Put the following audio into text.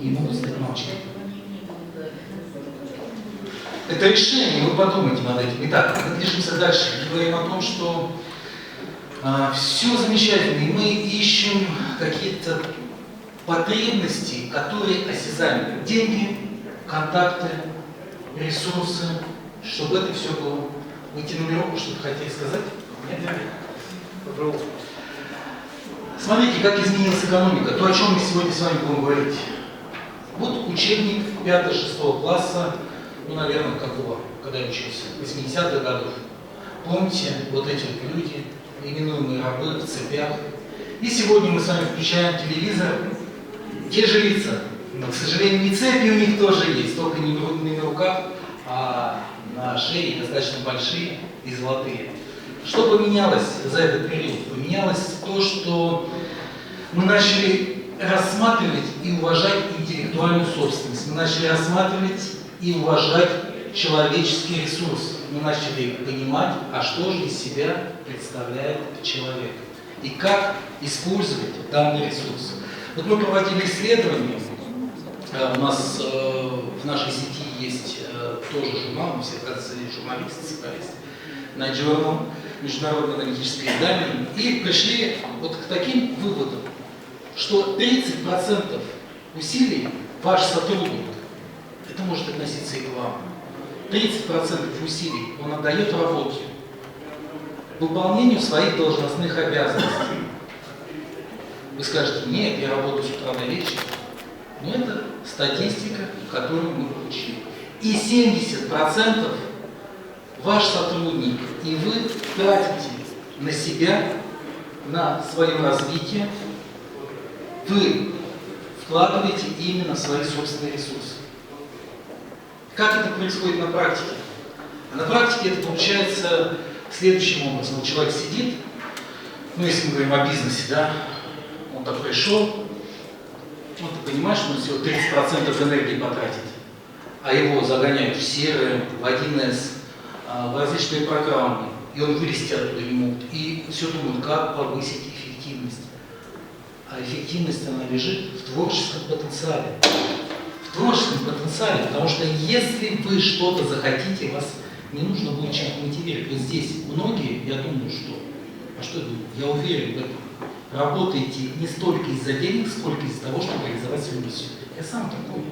Не могут стать мамочкой. Это решение, вы подумайте над этим. Итак, мы движемся дальше. Мы говорим о том, что все замечательно, и мы ищем какие-то потребности, которые осязаемы. Деньги, контакты, ресурсы, чтобы это все было. Вы Тимиру что-то хотели сказать? Нет? Попробуйте. Смотрите, как изменилась экономика, то, о чем мы сегодня с вами будем говорить. Вот учебник 5-6 класса, ну, наверное, какого, когда я учился, 80-х годов. Помните, вот эти вот люди, именуемые рабы в цепях. И сегодня мы с вами включаем телевизор, те же лица, но, к сожалению, не цепи у них тоже есть, только не на руках, а на шее достаточно большие и золотые. Что поменялось за этот период? Поменялось то, что мы начали рассматривать и уважать интеллектуальную собственность. Мы начали рассматривать и уважать человеческий ресурс. Мы начали понимать, а что же из себя представляет человек. И как использовать данный ресурс. Вот мы проводили исследования. У нас в нашей сети есть тоже журнал, мы все, кажется, журналисты собрались, Night Journal, международное аналитическое издание, и пришли вот к таким выводам, что 30% усилий ваш сотрудник, это может относиться и к вам, 30% усилий он отдает работе, выполнению своих должностных обязанностей. Вы скажете, нет, я работаю с утра до вечера. Но это статистика, которую мы получили. И 70% ваш сотрудник и вы тратите на себя, на свое развитие, вы вкладываете именно свои собственные ресурсы. Как это происходит на практике? На практике это получается следующим образом. Вот человек сидит, ну если мы говорим о бизнесе, да, он так пришел, ну, ты понимаешь, что он всего 30% энергии потратит, а его загоняют в CRM, в 1С, в различные программы, и он вылезти оттуда не может. И все думают, как повысить эффективность. А эффективность, она лежит в творческом потенциале. В творческом потенциале, потому что если вы что-то захотите, вас не нужно будет чем-то мотивировать. Вот здесь многие, я думаю, что, а что я думаю, я уверен в этом, работаете не столько из-за денег, сколько из-за того, чтобы реализовать свою миссию. Я сам такой.